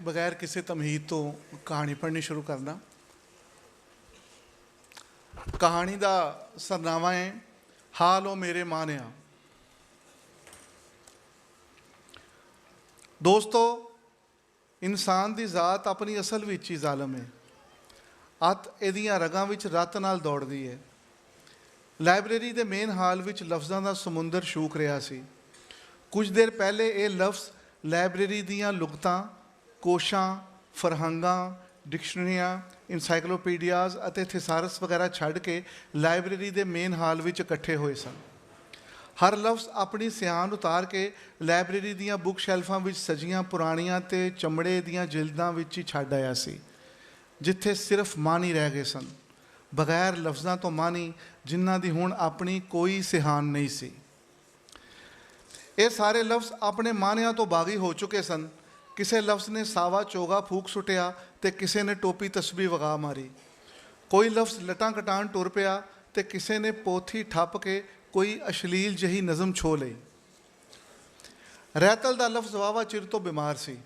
बगैर किसी तमहीद तो कहानी पढ़नी शुरू करना। कहानी का सरनामा है हाल ओ मेरे मानिया। दोस्तों, इंसान की जात अपनी असल विच ही जालम है। अत इहदियां रगां विच रत नाल दौड़दी है। लाइब्रेरी के मेन हाल विच लफ्ज़ां का समुंदर शूक रहा सी। कुछ देर पहले ये लफ्ज़ लाइब्रेरी दियां लुगतां, कोशां, फरहंगां, डिक्शनरियां, इनसाइक्लोपीडियाज और थिसारस वगैरह छड़ के लाइब्रेरी के मेन हाल विच इकट्ठे हुए सन। हर लफ्ज़ अपनी सियान उतार के लाइब्रेरी दियां बुक शैल्फां विच सजियां पुरानियां ते चमड़े दियां जिल्दां विच ही छड्ड आया सी, जिथे सिर्फ मानी रह गए सन, बगैर लफ्ज़ां तो मानी जिन्हां दी हुण अपनी कोई सिहान नहीं सी। ये सारे लफ्ज़ अपने मानिया तो बागी हो चुके सन। किसी लफ्ज़ ने सावा चोगा फूक सुटिया तो किसी ने टोपी तस्बी वगा मारी। कोई लफ्ज़ लटां कटान टुर पिया तो किसी ने पोथी ठप के कोई अश्लील जही नज़म छो लई। रैतल का लफ्ज़ वावा चिर तो बीमार सी।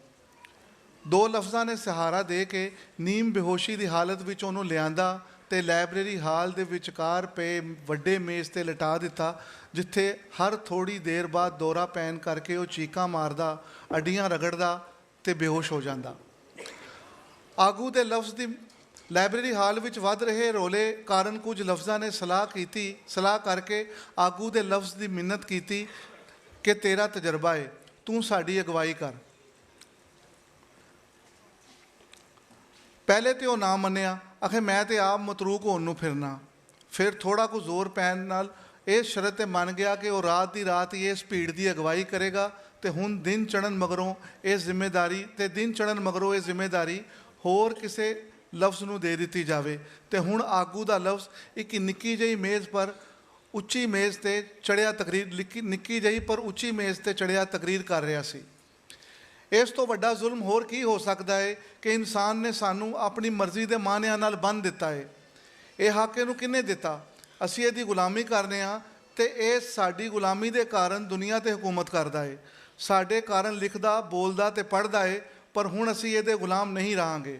दो लफ्ज़ां ने सहारा दे के नीम बेहोशी की हालत विच उहनूं लिआंदा ते लाइब्रेरी हाल दे विचकार पे वड्डे मेज़ ते लिटा दिता, जिथे हर थोड़ी देर बाद दौरा पैन करके वो चीकां मारदा, अड्डियां रगड़दा ते बेहोश हो जाता। आगू दे लफ्ज़ की लाइब्रेरी हाल विच वध रहे रोले कारण कुछ लफ्ज़ां ने सलाह करके आगू दे लफ्ज़ की मिन्नत की कि तेरा तजर्बा है, तू साडी अगवाई कर। पहले तो ना मन्निया, आखे मैं तो आप मतरूक होण नूं फिरना। फिर थोड़ा कुछ जोर पैन नाल इस शरत ते मन गया कि वह रात की रात ही इस भीड़ की अगवाई करेगा तो हुण दिन चढ़न मगरों इस जिम्मेदारी होर किसी लफ्ज़ नूं दे दिती जावे तो हुण आगू का लफ्ज़ एक निक्की जही मेज़ पर उच्ची मेज़ ते चढ़िया निक्की जही पर उच्ची मेज़ ते चढ़िया तकरीर कर रहा सी। इस तो वड्डा जुल्म होर की हो सकता है कि इंसान ने सानू अपनी मर्जी के मानिया नाल बन दिता है। यह हक इहनूं किन्ने दिता? असीं इहदी गुलामी करने आ ते इह साडी गुलामी के कारण दुनिया ते हुकूमत करदा है। साडे कारण लिखदा, बोलदा ते पढ़दा है, पर हुण असीं इहदे गुलाम नहीं रहांगे।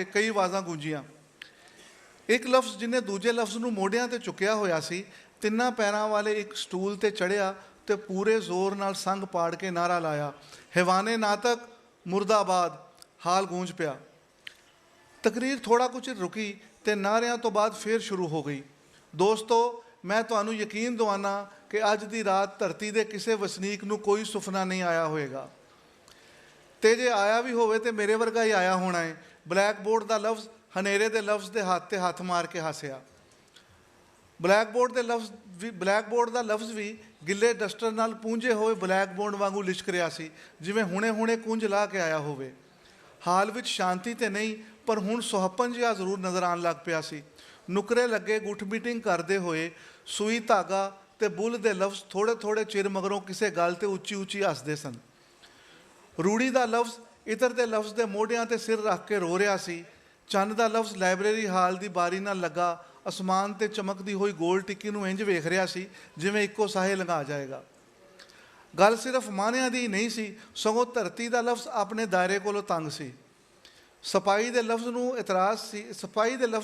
कई आवाज़ां गूंजियां। एक लफ्ज़ जिन्हें दूजे लफ्ज़ नूं मोढियां ते चुकिया होया सी, तिन्नां पैरां वाले एक स्टूल ते चढ़िया तो पूरे जोर नाल संग पाड़ के नारा लाया, हैवाने नातक मुर्दाबाद। हाल गूंज पिया। तकरीर थोड़ा कुछ रुकी तो नारियां तो बाद फिर शुरू हो गई। दोस्तों, मैं तुहानू यकीन दवाना कि अज की रात धरती के किसी वसनीक नूं कोई सुफना नहीं आया होएगा, तो जे आया भी होवे तो मेरे वर्गा ही आया होना है। ब्लैक बोर्ड का लफ्ज़ हनेरे के लफ्ज़ के हाथ ते हथ मार के हसिया। ब्लैक बोर्ड का लफ्ज़ भी गिले डस्टर नाल पूंजे हुए ब्लैक बोर्ड वांगू लिशक रहा सी, जिवें हुणे कुंज ला के आया होवे। हाल विच शांति तो नहीं, पर हुण सुहप्पन जिहा जरूर नज़र आन लग पिया सी। नुकरे लगे गुठ मीटिंग करते हुए सूई धागा ते बुल दे लफ्ज़ थोड़े थोड़े चिर मगरों किसी गल ते उच्ची उच्ची हसदे सन। रूड़ी का लफ्ज़ इतर दे लफ्ज़ के मोढियां ते सिर रख के रो रहा सी। चंद का लफ्ज़ लाइब्रेरी हाल की बारी नाल लगा आसमान ते चमकती हुई गोल टिक्की नूं इंज वेख रहा सी जिवें इक्को साहे लंघा जाएगा। गल सिर्फ मानिया की नहीं सी, सगों धरती का लफ्ज़ अपने दायरे कोलों तंग सी। सपाई के लफ्ज़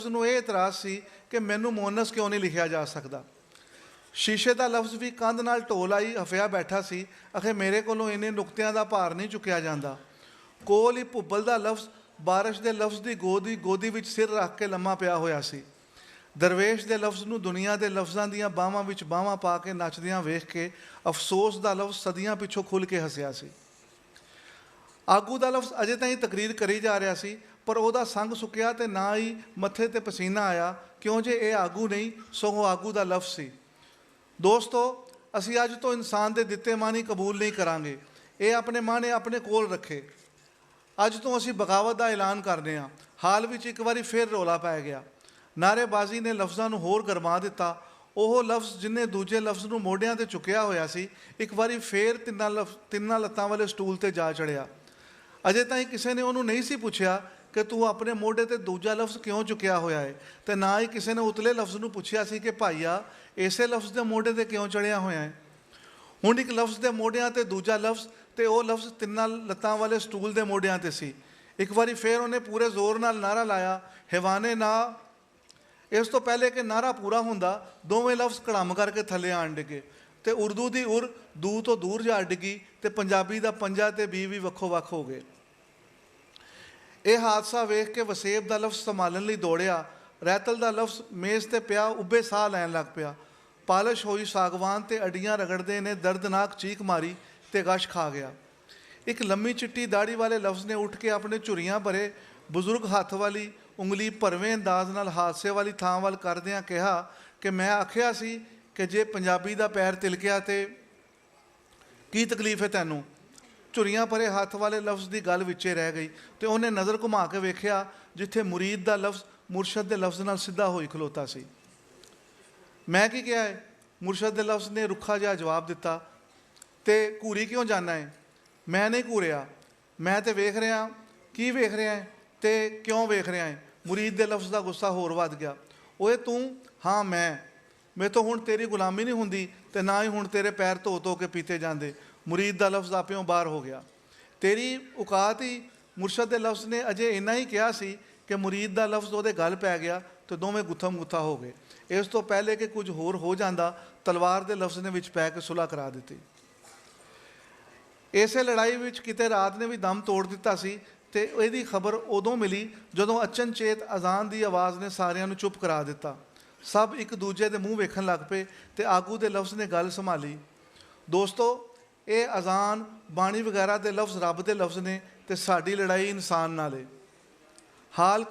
नूं यह इतराज़ सी कि मैनू मोनस क्यों नहीं लिखा जा सकता। शीशे का लफ्ज़ भी कंध नाल ढोल आई हफिया बैठा सी, आखे मेरे कोलों इन्ने नुकतियां का भार नहीं चुकिया जाता। कोल ही भुब्बल का लफ्ज़ बारिश के लफ्ज़ की गोदी विच सिर रख के लम्मा पिया होया सी। दरवेश के लफ्ज़ नूं दुनिया के लफ्ज़ों दीयां बाहां विच बाहां पा के नचदियां वेख के अफसोस का लफ्ज़ सदियां पिछों खुल के हसिया सी। आगू का लफ्ज़ अजे ताईं तकरीर करी जा रहा सी, पर वह संग सुकिया तो ना ही मत्थे ते पसीना आया, क्यों जे यह आगू नहीं सगों आगू का लफ्ज़ सी। दोस्तों, असी अज तो इंसान के दिते मानी कबूल नहीं करांगे। ये अपने माने अपने कोल रखे। अज तो असी बगावत का ऐलान करने आ। हाल विच एक बारी फिर रौला पै गया। नारेबाजी ने लफ्ज़ों नूं होर गरमा दिता। वह लफ्ज़ जिन्हें दूजे लफ्ज़ नूं मोढियां ते चुकिया होया सी, एक बारी फिर तिन्नां लत्तां वाले स्टूल ते जा चढ़िया। अजे ताईं किसी ने उन्होंने नहीं सी पुछया कि तू अपने मोढे ते दूजा लफ्ज़ क्यों चुकिया होया है, तो ना ही किसी ने उतले लफ्ज़ नूं पुछया सी कि भाईया इसे लफ्ज़ के मोढे ते क्यों चढ़िया होया है। हुण एक लफ्ज़ के मोढियां ते दूजा लफ्ज़ ਤੇ ਉਹ ਲਫ਼ਜ਼ ਤਿੰਨਾਂ ਲੱਤਾਂ ਵਾਲੇ ਸਟੂਲ ਦੇ ਮੋਢਿਆਂ ਤੇ ਸੀ। ਇੱਕ ਵਾਰੀ ਫਿਰ ਉਹਨੇ ਪੂਰੇ ਜ਼ੋਰ ਨਾਲ ਨਾਰਾ ਲਾਇਆ, ਹੈਵਾਨੇ ਨਾ। ਇਸ ਤੋਂ ਪਹਿਲੇ ਕਿ ਨਾਰਾ ਪੂਰਾ ਹੁੰਦਾ, ਦੋਵੇਂ ਲਫ਼ਜ਼ ਕੜਮ ਕਰਕੇ ਥੱਲੇ ਆਣ ਡਿੱਗੇ ਤੇ ਉਰਦੂ ਦੀ ਉਰ ਦੂ ਤੋਂ ਦੂਰ ਜਾ ਡਿੱਗੀ ਤੇ ਪੰਜਾਬੀ ਦਾ ਪੰਜਾ ਤੇ ਬੀ ਵੀ ਵੱਖੋ ਵੱਖ ਹੋ ਗਏ। ਇਹ ਹਾਦਸਾ ਵੇਖ ਕੇ ਵਸੇਬ ਦਾ ਲਫ਼ਜ਼ ਸੰਭਾਲਣ ਲਈ ਦੌੜਿਆ। ਰੈਤਲ ਦਾ ਲਫ਼ਜ਼ ਮੇਜ਼ ਤੇ ਪਿਆ ਉੱਭੇ ਸਾਹ ਲੈਣ ਲੱਗ ਪਿਆ। ਪਾਲਿਸ਼ ਹੋਈ ਸਾਗਵਾਨ ਤੇ ਅਡੀਆਂ ਰਗੜਦੇ ਨੇ ਦਰਦਨਾਕ ਚੀਕ ਮਾਰੀ ਤੇ ਗਸ਼ ਖਾ ਗਿਆ। ਇੱਕ ਲੰਮੀ ਚਿੱਟੀ ਦਾੜੀ ਵਾਲੇ ਲਫ਼ਜ਼ ਨੇ ਉੱਠ ਕੇ ਆਪਣੇ ਝੁਰੀਆਂ ਭਰੇ ਬਜ਼ੁਰਗ ਹੱਥ ਵਾਲੀ ਉਂਗਲੀ ਭਰਵੇਂ ਅੰਦਾਜ਼ ਨਾਲ ਹਾਦਸੇ ਵਾਲੀ ਥਾਂ ਵੱਲ ਕਰਦਿਆਂ ਕਿਹਾ ਕਿ ਮੈਂ ਆਖਿਆ ਸੀ ਕਿ ਜੇ ਪੰਜਾਬੀ ਦਾ ਪੈਰ ਤਿਲਕਿਆ ਤੇ ਕੀ ਤਕਲੀਫ ਹੈ ਤੈਨੂੰ। ਝੁਰੀਆਂ ਭਰੇ ਹੱਥ ਵਾਲੇ ਲਫ਼ਜ਼ ਦੀ ਗੱਲ ਵਿੱਚੇ ਰਹਿ ਗਈ ਤੇ ਉਹਨੇ ਨਜ਼ਰ ਘੁਮਾ ਕੇ ਵੇਖਿਆ ਜਿੱਥੇ ਮੁਰੀਦ ਦਾ ਲਫ਼ਜ਼ ਮੁਰਸ਼ਦ ਦੇ ਲਫ਼ਜ਼ ਨਾਲ ਸਿੱਧਾ ਹੋਈ ਖਲੋਤਾ ਸੀ। ਮੈਂ ਕੀ ਕਿਹਾ ਹੈ? ਮੁਰਸ਼ਦ ਦੇ ਲਫ਼ਜ਼ ਨੇ ਰੁੱਖਾ ਜਿਹਾ ਜਵਾਬ ਦਿੱਤਾ। ਤੇ ਘੂਰੀ ਕਿਉਂ ਜਾਣਾ ਹੈ? ਮੈਂ ਨਹੀਂ ਘੂਰਿਆ, ਮੈਂ ਤੇ ਵੇਖ ਰਿਹਾ। ਕੀ ਵੇਖ ਰਿਹਾ ਹੈ ਤੇ ਕਿਉਂ ਵੇਖ ਰਿਹਾ ਹੈ? ਮੁਰੀਦ ਦੇ ਲਫ਼ਜ਼ ਦਾ ਗੁੱਸਾ ਹੋਰ ਵੱਧ ਗਿਆ। ਓਏ ਤੂੰ? ਹਾਂ ਮੈਂ। ਮੇਰੇ ਤੋਂ ਹੁਣ ਤੇਰੀ ਗੁਲਾਮੀ ਨਹੀਂ ਹੁੰਦੀ ਤੇ ਨਾ ਹੀ ਹੁਣ ਤੇਰੇ ਪੈਰ ਧੋ ਧੋ ਕੇ ਪੀਤੇ ਜਾਂਦੇ। ਮੁਰੀਦ ਦਾ ਲਫ਼ਜ਼ ਆਪਿਓਂ ਬਾਹਰ ਹੋ ਗਿਆ। ਤੇਰੀ ਔਕਾਤ ਹੀ। ਮੁਰਸ਼ਦ ਦੇ ਲਫ਼ਜ਼ ਨੇ ਅਜੇ ਇੰਨਾ ਹੀ ਕਿਹਾ ਸੀ ਕਿ ਮੁਰੀਦ ਦਾ ਲਫ਼ਜ਼ ਉਹਦੇ ਗਲ ਪੈ ਗਿਆ ਤੇ ਦੋਵੇਂ ਗੁੱਥਮ ਗੁੱਥਾ ਹੋ ਗਏ। ਇਸ ਤੋਂ ਪਹਿਲੇ ਕਿ ਕੁਝ ਹੋਰ ਹੋ ਜਾਂਦਾ, ਤਲਵਾਰ ਦੇ ਲਫ਼ਜ਼ ਨੇ ਵਿੱਚ ਪੈ ਕੇ ਸੁਲ੍ਹਾ ਕਰਾ ਦਿੱਤੀ। ਇਸੇ ਲੜਾਈ ਵਿੱਚ ਕਿਤੇ ਰਾਤ ਨੇ ਵੀ ਦਮ ਤੋੜ ਦਿੱਤਾ ਸੀ ਤੇ ਇਹਦੀ ਖਬਰ ਉਦੋਂ ਮਿਲੀ ਜਦੋਂ ਅਚਨਚੇਤ ਅਜ਼ਾਨ ਦੀ ਆਵਾਜ਼ ਨੇ ਸਾਰਿਆਂ ਨੂੰ ਚੁੱਪ ਕਰਾ ਦਿੱਤਾ। ਸਭ ਇੱਕ ਦੂਜੇ ਦੇ ਮੂੰਹ ਵੇਖਣ ਲੱਗ ਪਏ ਤੇ ਆਗੂ ਦੇ ਲਫ਼ਜ਼ ਨੇ ਗੱਲ ਸੰਭਾਲੀ। ਦੋਸਤੋ, ਇਹ ਅਜ਼ਾਨ ਬਾਣੀ ਵਗੈਰਾ ਦੇ ਲਫ਼ਜ਼ ਰੱਬ ਦੇ ਲਫ਼ਜ਼ ਨੇ ਤੇ ਸਾਡੀ ਲੜਾਈ ਇਨਸਾਨ ਨਾਲ ਹੈ। ਹਾਲ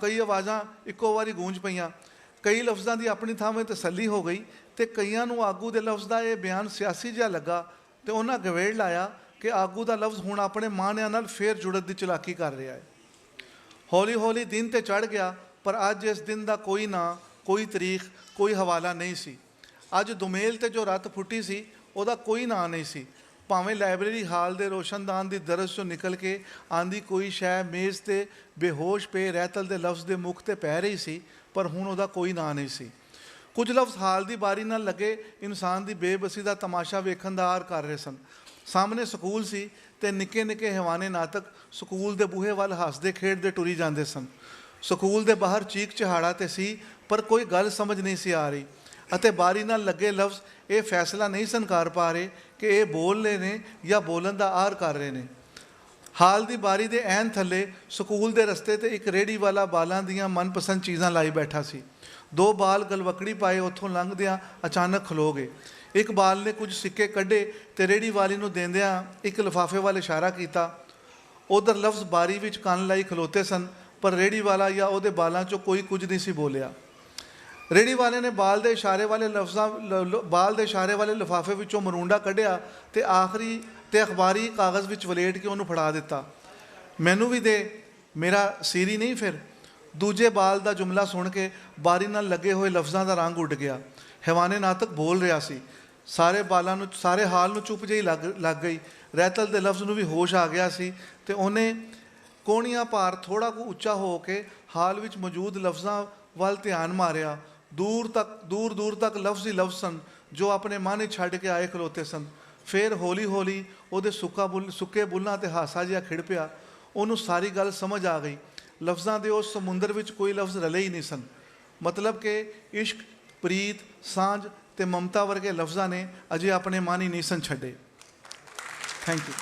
ਕਈ ਆਵਾਜ਼ਾਂ ਇੱਕੋ ਵਾਰੀ ਗੂੰਜ ਪਈਆਂ। ਕਈ ਲਫ਼ਜ਼ਾਂ ਦੀ ਆਪਣੀ ਥਾਵੇਂ ਤਸੱਲੀ ਹੋ ਗਈ ਤੇ ਕਈਆਂ ਨੂੰ ਆਗੂ ਦੇ ਲਫ਼ਜ਼ ਦਾ ਇਹ ਬਿਆਨ ਸਿਆਸੀ ਜਿਹਾ ਲੱਗਾ ਤੇ ਉਹਨਾਂ ਗਵੇੜ ਲਾਇਆ ਕਿ ਆਗੂ ਦਾ ਲਫ਼ਜ਼ ਹੁਣ ਆਪਣੇ ਮਾਣਿਆਂ ਨਾਲ ਫੇਰ ਜੁੜਨ ਦੀ ਚਲਾਕੀ ਕਰ ਰਿਹਾ ਹੈ। ਹੌਲੀ ਹੌਲੀ ਦਿਨ ਤੇ ਚੜ੍ਹ ਗਿਆ, ਪਰ ਅੱਜ ਇਸ ਦਿਨ ਦਾ ਕੋਈ ਨਾਂ, ਕੋਈ ਤਰੀਖ, ਕੋਈ ਹਵਾਲਾ ਨਹੀਂ ਸੀ। ਅੱਜ ਦੁਮੇਲ ਤੇ ਜੋ ਰੱਤ ਫੁੱਟੀ ਸੀ ਉਹਦਾ ਕੋਈ ਨਾਂ ਨਹੀਂ ਸੀ। ਭਾਵੇਂ ਲਾਇਬ੍ਰੇਰੀ ਹਾਲ ਦੇ ਰੋਸ਼ਨਦਾਨ ਦੀ ਦਰਜ਼ ਚੋਂ ਨਿਕਲ ਕੇ ਆਂਦੀ ਕੋਈ ਸ਼ੈ ਮੇਜ਼ ਤੇ ਬੇਹੋਸ਼ ਪਏ ਰੈਤਲ ਦੇ ਲਫ਼ਜ਼ ਦੇ ਮੁੱਖ ਤੇ ਪੈ ਰਹੀ ਸੀ, ਪਰ ਹੁਣ ਉਹਦਾ ਕੋਈ ਨਾਂ ਨਹੀਂ ਸੀ। ਕੁਝ ਲਫ਼ਜ਼ ਹਾਲ ਦੀ ਬਾਰੀ ਨਾਲ ਲੱਗੇ ਇਨਸਾਨ ਦੀ ਬੇਬਸੀ ਦਾ ਤਮਾਸ਼ਾ ਵੇਖਣ ਦਾ ਆਰ ਕਰ ਰਹੇ ਸਨ। ਸਾਹਮਣੇ ਸਕੂਲ ਸੀ ਤੇ ਨਿੱਕੇ ਨਿੱਕੇ ਹੈਵਾਨੇ ਨਾਤਕ ਸਕੂਲ ਦੇ ਬੂਹੇ ਵੱਲ ਹੱਸਦੇ ਖੇਡਦੇ ਟੁਰੀ ਜਾਂਦੇ ਸਨ। ਸਕੂਲ ਦੇ ਬਾਹਰ ਚੀਕ ਚਿਹਾੜਾ ਤੇ ਸੀ, ਪਰ ਕੋਈ ਗੱਲ ਸਮਝ ਨਹੀਂ ਸੀ ਆ ਰਹੀ ਅਤੇ ਬਾਰੀ ਨਾਲ ਲੱਗੇ ਲਫ਼ਜ਼ ਇਹ ਫੈਸਲਾ ਨਹੀਂ ਸਨ ਕਰ ਪਾ ਰਹੇ ਕਿ ਇਹ ਬੋਲ ਰਹੇ ਨੇ ਜਾਂ ਬੋਲਣ ਦਾ ਆਰ ਕਰ ਰਹੇ ਨੇ। ਹਾਲ ਦੀ ਬਾਰੀ ਦੇ ਐਨ ਥੱਲੇ ਸਕੂਲ ਦੇ ਰਸਤੇ ਤੇ ਇੱਕ ਰੇਹੜੀ ਵਾਲਾ ਬਾਲਾਂ ਦੀਆਂ ਮਨਪਸੰਦ ਚੀਜ਼ਾਂ ਲਾਈ ਬੈਠਾ ਸੀ। ਦੋ ਬਾਲ ਗਲਵਕੜੀ ਪਾਏ ਉੱਥੋਂ ਲੰਘਦਿਆਂ ਅਚਾਨਕ ਖਲੋ ਗਏ। ਇੱਕ ਬਾਲ ਨੇ ਕੁਝ ਸਿੱਕੇ ਕੱਢੇ ਤੇ ਰੇਹੜੀ ਵਾਲੀ ਨੂੰ ਦਿੰਦਿਆਂ ਇੱਕ ਲਿਫਾਫੇ ਵੱਲ ਇਸ਼ਾਰਾ ਕੀਤਾ। ਉਧਰ ਲਫ਼ਜ਼ ਬਾਰੀ ਵਿੱਚ ਕੰਨ ਲਾਈ ਖਲੋਤੇ ਸਨ, ਪਰ ਰੇਹੜੀ ਵਾਲਾ ਜਾਂ ਉਹਦੇ ਬਾਲਾਂ 'ਚੋਂ ਕੋਈ ਕੁਝ ਨਹੀਂ ਸੀ ਬੋਲਿਆ। ਰੇਹੜੀ ਵਾਲੇ ਨੇ ਬਾਲ ਦੇ ਇਸ਼ਾਰੇ ਵਾਲੇ ਲਿਫਾਫੇ ਵਿੱਚੋਂ ਮਰੂੰਡਾ ਕੱਢਿਆ ਤੇ ਆਖਰੀ ਤੇ ਅਖਬਾਰੀ ਕਾਗਜ਼ ਵਿੱਚ ਵਲੇਟ ਕੇ ਉਹਨੂੰ ਫੜਾ ਦਿੱਤਾ। ਮੈਨੂੰ ਵੀ ਦੇ, ਮੇਰਾ ਸੀਰੀ ਨਹੀਂ ਫਿਰ। ਦੂਜੇ ਬਾਲ ਦਾ ਜੁਮਲਾ ਸੁਣ ਕੇ ਬਾਰੀ ਨਾਲ ਲੱਗੇ ਹੋਏ ਲਫ਼ਜ਼ਾਂ ਦਾ ਰੰਗ ਉੱਡ ਗਿਆ। ਹੈਵਾਨੇ ਨਾਤਕ ਬੋਲ ਰਿਹਾ ਸੀ। ਸਾਰੇ ਹਾਲ ਨੂੰ ਚੁੱਪ ਜਿਹੀ ਲੱਗ ਗਈ। ਰੈਤਲ ਦੇ ਲਫ਼ਜ਼ ਨੂੰ ਵੀ ਹੋਸ਼ ਆ ਗਿਆ ਸੀ ਤੇ ਉਹਨੇ ਕੋਹਣੀਆਂ ਭਾਰ ਥੋੜ੍ਹਾ ਕੁ ਉੱਚਾ ਹੋ ਕੇ ਹਾਲ ਵਿੱਚ ਮੌਜੂਦ ਲਫ਼ਜ਼ਾਂ ਵੱਲ ਧਿਆਨ ਮਾਰਿਆ। ਦੂਰ ਦੂਰ ਤੱਕ ਲਫ਼ਜ਼ ਹੀ ਲਫ਼ਜ਼ ਸਨ ਜੋ ਆਪਣੇ ਮਨ ਹੀ ਛੱਡ ਕੇ ਆਏ ਖਲੋਤੇ ਸਨ। ਫਿਰ ਹੌਲੀ ਹੌਲੀ ਉਹਦੇ ਸੁੱਕੇ ਬੁੱਲ੍ਹਾਂ 'ਤੇ ਹਾਸਾ ਜਿਹਾ ਖਿੜ ਪਿਆ। ਉਹਨੂੰ ਸਾਰੀ ਗੱਲ ਸਮਝ ਆ ਗਈ। ਲਫ਼ਜ਼ਾਂ ਦੇ ਉਸ ਸਮੁੰਦਰ ਵਿੱਚ ਕੋਈ ਲਫ਼ਜ਼ ਰਲੇ ਹੀ ਨਹੀਂ ਸਨ। ਮਤਲਬ ਕਿ ਇਸ਼ਕ, ਪ੍ਰੀਤ, ਸਾਂਝ ਤੇ ਮਮਤਾ ਵਰਗੇ ਲਫ਼ਜ਼ਾਂ ਨੇ ਅਜੇ ਆਪਣੇ ਮਨ ਹੀ ਨਹੀਂ ਸਨ ਛੱਡੇ। Thank you.